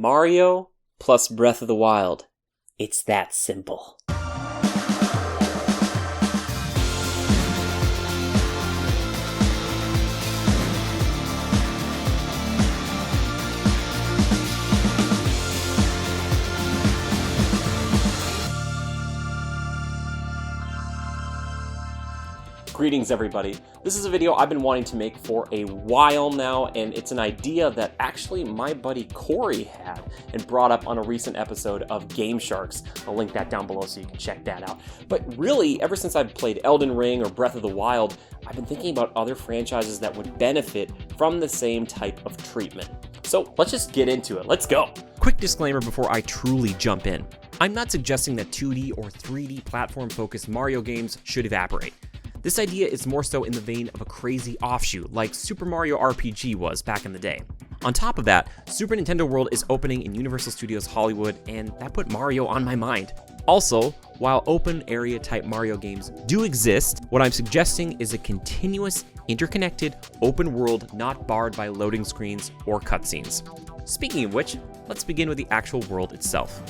Mario plus Breath of the Wild. It's that simple. Greetings everybody. This is a video I've been wanting to make for a while now, and it's an idea that actually my buddy Corey had and brought up on a recent episode of Game Sharks. I'll link that down below so you can check that out. But really, ever since I've played Elden Ring or Breath of the Wild, I've been thinking about other franchises that would benefit from the same type of treatment. So let's just get into it. Let's go. Quick disclaimer before I truly jump in. I'm not suggesting that 2D or 3D platform-focused Mario games should evaporate. This idea is more so in the vein of a crazy offshoot like Super Mario RPG was back in the day. On top of that, Super Nintendo World is opening in Universal Studios Hollywood, and that put Mario on my mind. Also, while open area type Mario games do exist, what I'm suggesting is a continuous, interconnected, open world not barred by loading screens or cutscenes. Speaking of which, let's begin with the actual world itself.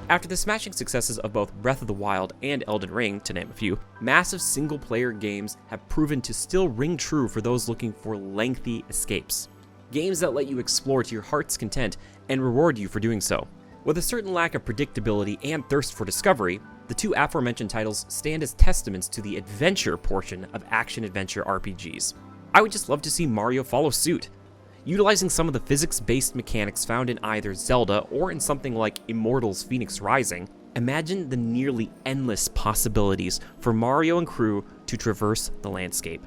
After the smashing successes of both Breath of the Wild and Elden Ring, to name a few, massive single-player games have proven to still ring true for those looking for lengthy escapes. Games that let you explore to your heart's content and reward you for doing so. With a certain lack of predictability and thirst for discovery, the two aforementioned titles stand as testaments to the adventure portion of action-adventure RPGs. I would just love to see Mario follow suit. Utilizing some of the physics-based mechanics found in either Zelda or in something like Immortals Phoenix Rising, imagine the nearly endless possibilities for Mario and crew to traverse the landscape.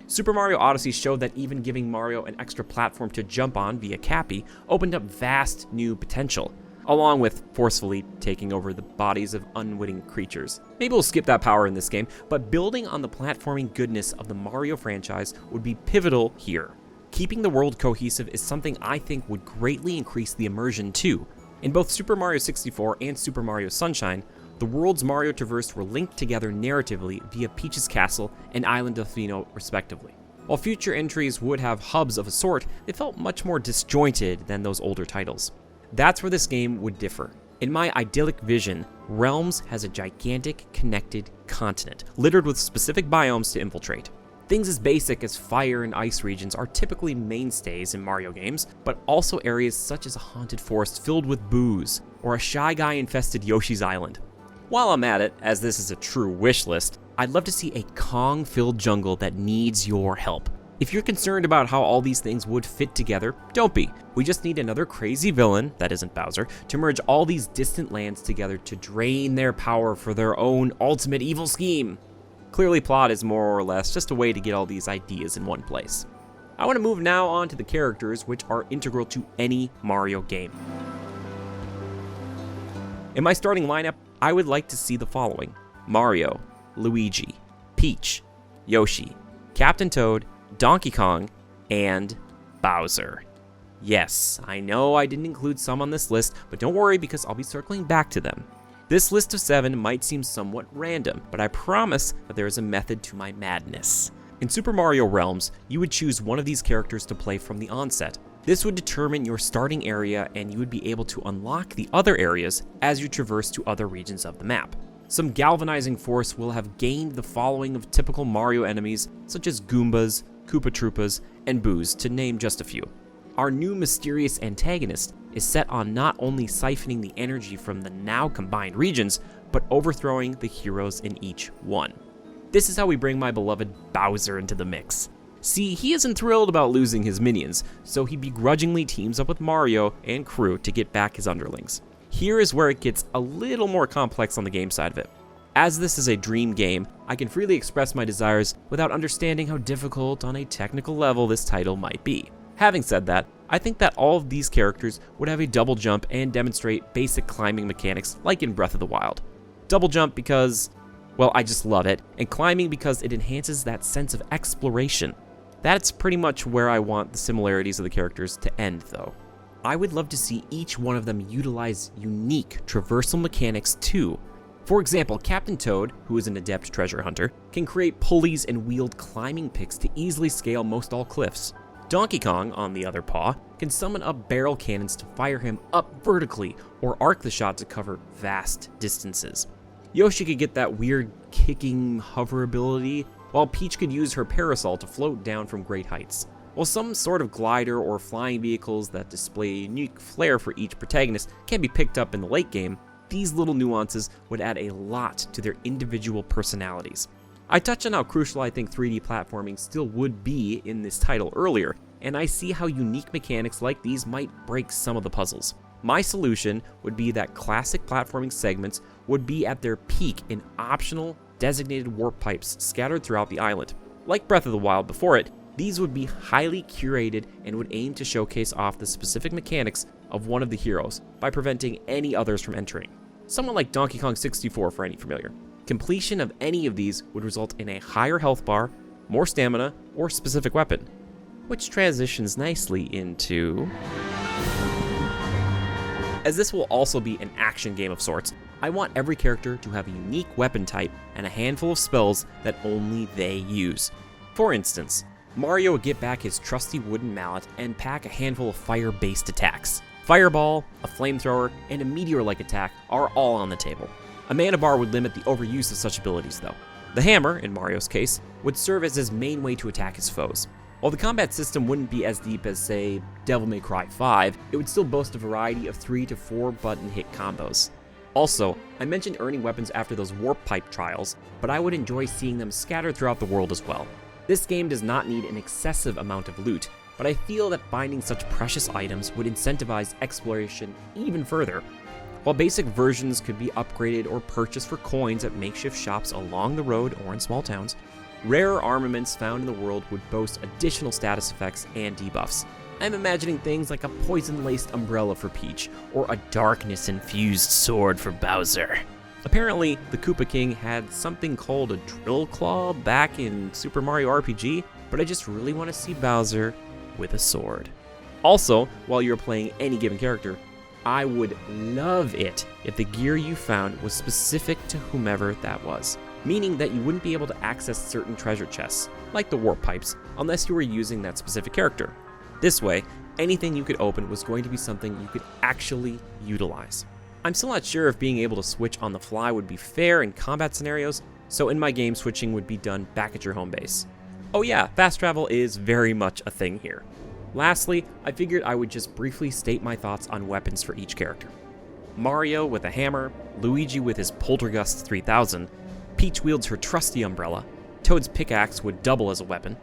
Super Mario Odyssey showed that even giving Mario an extra platform to jump on via Cappy opened up vast new potential, along with forcefully taking over the bodies of unwitting creatures. Maybe we'll skip that power in this game, but building on the platforming goodness of the Mario franchise would be pivotal here. Keeping the world cohesive is something I think would greatly increase the immersion too. In both Super Mario 64 and Super Mario Sunshine, the worlds Mario traversed were linked together narratively via Peach's Castle and Island Delfino respectively. While future entries would have hubs of a sort, they felt much more disjointed than those older titles. That's where this game would differ. In my idyllic vision, Realms has a gigantic connected continent, littered with specific biomes to infiltrate. Things as basic as fire and ice regions are typically mainstays in Mario games, but also areas such as a haunted forest filled with booze, or a Shy Guy-infested Yoshi's Island. While I'm at it, as this is a true wish list, I'd love to see a Kong-filled jungle that needs your help. If you're concerned about how all these things would fit together, don't be. We just need another crazy villain, that isn't Bowser, to merge all these distant lands together to drain their power for their own ultimate evil scheme. Clearly, plot is more or less just a way to get all these ideas in one place. I want to move now on to the characters which are integral to any Mario game. In my starting lineup, I would like to see the following: Mario, Luigi, Peach, Yoshi, Captain Toad, Donkey Kong, and Bowser. Yes, I know I didn't include some on this list, but don't worry because I'll be circling back to them. This list of 7 might seem somewhat random, but I promise that there is a method to my madness. In Super Mario Realms, you would choose one of these characters to play from the onset. This would determine your starting area, and you would be able to unlock the other areas as you traverse to other regions of the map. Some galvanizing force will have gained the following of typical Mario enemies, such as Goombas, Koopa Troopas, and Boos, to name just a few. Our new mysterious antagonist is set on not only siphoning the energy from the now combined regions, but overthrowing the heroes in each one. This is how we bring my beloved Bowser into the mix. See, he isn't thrilled about losing his minions, so he begrudgingly teams up with Mario and crew to get back his underlings. Here is where it gets a little more complex on the game side of it. As this is a dream game, I can freely express my desires without understanding how difficult on a technical level this title might be. Having said that, I think that all of these characters would have a double jump and demonstrate basic climbing mechanics like in Breath of the Wild. Double jump because, well, I just love it, and climbing because it enhances that sense of exploration. That's pretty much where I want the similarities of the characters to end, though. I would love to see each one of them utilize unique traversal mechanics too. For example, Captain Toad, who is an adept treasure hunter, can create pulleys and wield climbing picks to easily scale most all cliffs. Donkey Kong, on the other paw, can summon up barrel cannons to fire him up vertically or arc the shot to cover vast distances. Yoshi could get that weird kicking hover ability, while Peach could use her parasol to float down from great heights. While some sort of glider or flying vehicles that display a unique flair for each protagonist can be picked up in the late game, these little nuances would add a lot to their individual personalities. I touched on how crucial I think 3D platforming still would be in this title earlier, and I see how unique mechanics like these might break some of the puzzles. My solution would be that classic platforming segments would be at their peak in optional, designated warp pipes scattered throughout the island. Like Breath of the Wild before it, these would be highly curated and would aim to showcase off the specific mechanics of one of the heroes by preventing any others from entering. Someone like Donkey Kong 64 for any familiar. Completion of any of these would result in a higher health bar, more stamina, or specific weapon. Which transitions nicely into... As this will also be an action game of sorts, I want every character to have a unique weapon type and a handful of spells that only they use. For instance, Mario would get back his trusty wooden mallet and pack a handful of fire-based attacks. Fireball, a flamethrower, and a meteor-like attack are all on the table. A mana bar would limit the overuse of such abilities though. The hammer, in Mario's case, would serve as his main way to attack his foes. While the combat system wouldn't be as deep as, say, Devil May Cry 5, it would still boast a variety of 3 to 4 button hit combos. Also, I mentioned earning weapons after those warp pipe trials, but I would enjoy seeing them scattered throughout the world as well. This game does not need an excessive amount of loot, but I feel that finding such precious items would incentivize exploration even further. While basic versions could be upgraded or purchased for coins at makeshift shops along the road or in small towns, rarer armaments found in the world would boast additional status effects and debuffs. I'm imagining things like a poison-laced umbrella for Peach, or a darkness-infused sword for Bowser. Apparently, the Koopa King had something called a drill claw back in Super Mario RPG, but I just really want to see Bowser with a sword. Also, while you're playing any given character, I would love it if the gear you found was specific to whomever that was, meaning that you wouldn't be able to access certain treasure chests, like the warp pipes, unless you were using that specific character. This way, anything you could open was going to be something you could actually utilize. I'm still not sure if being able to switch on the fly would be fair in combat scenarios, so in my game switching would be done back at your home base. Oh yeah, fast travel is very much a thing here. Lastly, I figured I would just briefly state my thoughts on weapons for each character. Mario with a hammer, Luigi with his Poltergust 3000, Peach wields her trusty umbrella, Toad's pickaxe would double as a weapon,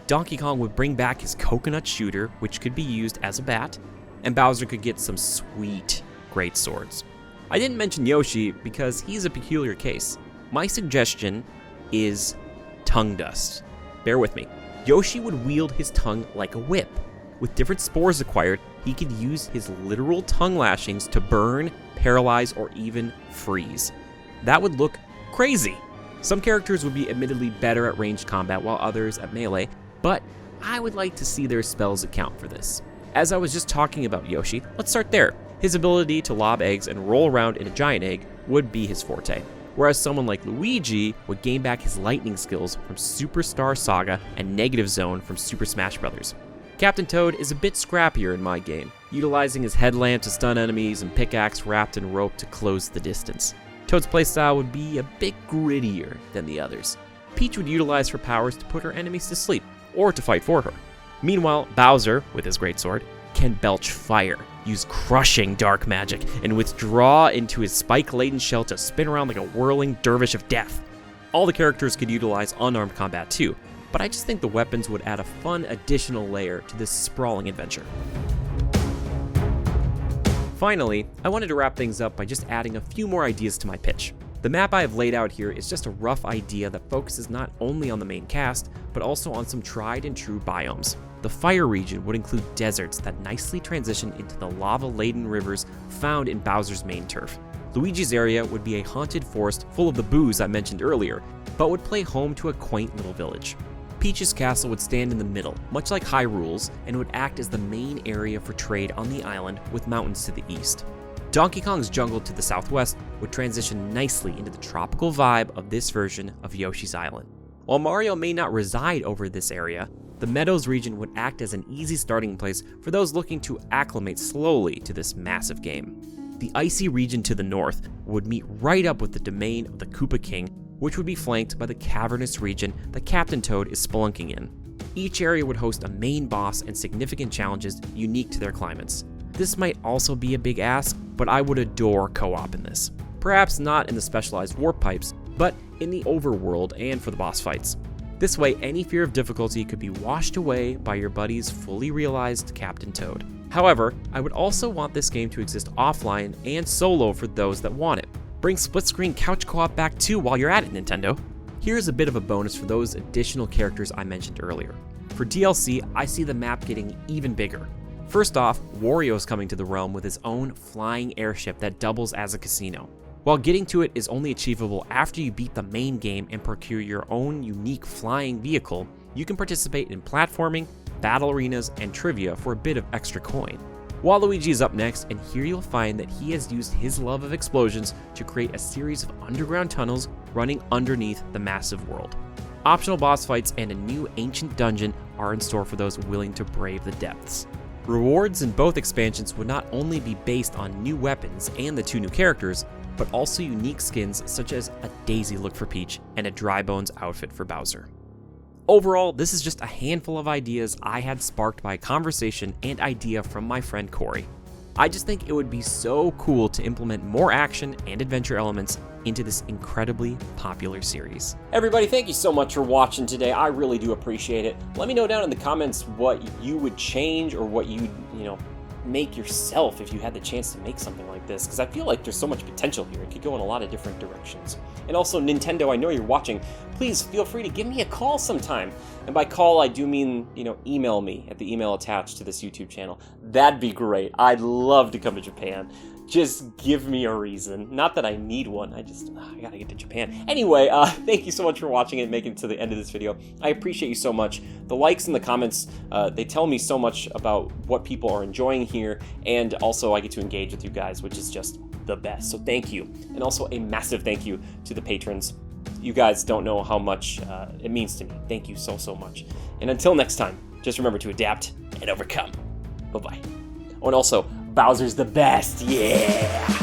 Donkey Kong would bring back his coconut shooter, which could be used as a bat, and Bowser could get some sweet great swords. I didn't mention Yoshi because he's a peculiar case. My suggestion is tongue dust. Bear with me. Yoshi would wield his tongue like a whip. With different spores acquired, he could use his literal tongue lashings to burn, paralyze, or even freeze. That would look crazy. Some characters would be admittedly better at ranged combat while others at melee, but I would like to see their spells account for this. As I was just talking about Yoshi, let's start there. His ability to lob eggs and roll around in a giant egg would be his forte, whereas someone like Luigi would gain back his lightning skills from Superstar Saga and Negative Zone from Super Smash Bros. Captain Toad is a bit scrappier in my game, utilizing his headlamp to stun enemies and pickaxe wrapped in rope to close the distance. Toad's playstyle would be a bit grittier than the others. Peach would utilize her powers to put her enemies to sleep, or to fight for her. Meanwhile, Bowser, with his greatsword, can belch fire, use crushing dark magic, and withdraw into his spike-laden shell to spin around like a whirling dervish of death. All the characters could utilize unarmed combat too, but I just think the weapons would add a fun additional layer to this sprawling adventure. Finally, I wanted to wrap things up by just adding a few more ideas to my pitch. The map I have laid out here is just a rough idea that focuses not only on the main cast, but also on some tried and true biomes. The fire region would include deserts that nicely transition into the lava-laden rivers found in Bowser's main turf. Luigi's area would be a haunted forest full of the boos I mentioned earlier, but would play home to a quaint little village. Peach's castle would stand in the middle, much like Hyrule's, and would act as the main area for trade on the island with mountains to the east. Donkey Kong's jungle to the southwest would transition nicely into the tropical vibe of this version of Yoshi's Island. While Mario may not reside over this area, the the Meadows region would act as an easy starting place for those looking to acclimate slowly to this massive game. The icy region to the north would meet right up with the domain of the Koopa King, which would be flanked by the cavernous region that Captain Toad is spelunking in. Each area would host a main boss and significant challenges unique to their climates. This might also be a big ask, but I would adore co-op in this. Perhaps not in the specialized warp pipes, but in the overworld and for the boss fights. This way, any fear of difficulty could be washed away by your buddy's fully realized Captain Toad. However, I would also want this game to exist offline and solo for those that want it. Bring split-screen couch co-op back too while you're at it, Nintendo. Here's a bit of a bonus for those additional characters I mentioned earlier. For DLC, I see the map getting even bigger. First off, Wario's coming to the realm with his own flying airship that doubles as a casino. While getting to it is only achievable after you beat the main game and procure your own unique flying vehicle, you can participate in platforming, battle arenas, and trivia for a bit of extra coin. Waluigi is up next, and here you'll find that he has used his love of explosions to create a series of underground tunnels running underneath the massive world. Optional boss fights and a new ancient dungeon are in store for those willing to brave the depths. Rewards in both expansions would not only be based on new weapons and the 2 new characters, but also unique skins such as a Daisy look for Peach and a Dry Bones outfit for Bowser. Overall, this is just a handful of ideas I had sparked by a conversation and idea from my friend Corey. I just think it would be so cool to implement more action and adventure elements into this incredibly popular series. Everybody, thank you so much for watching today. I really do appreciate it. Let me know down in the comments what you would change or what you'd, make yourself if you had the chance to make something like this, because I feel like there's so much potential here. It could go in a lot of different directions. And also, Nintendo, I know you're watching. Please feel free to give me a call sometime. And by call, I do mean, email me at the email attached to this YouTube channel. That'd be great. I'd love to come to Japan. Just give me a reason. Not that I need one, I gotta get to Japan. Anyway, thank you so much for watching and making it to the end of this video. I appreciate you so much. The likes and the comments, they tell me so much about what people are enjoying here, and also I get to engage with you guys, which is just the best. So thank you. And also a massive thank you to the patrons. You guys don't know how much it means to me. Thank you so, so much. And until next time, just remember to adapt and overcome. Bye-bye. Oh, and also, Bowser's the best, yeah!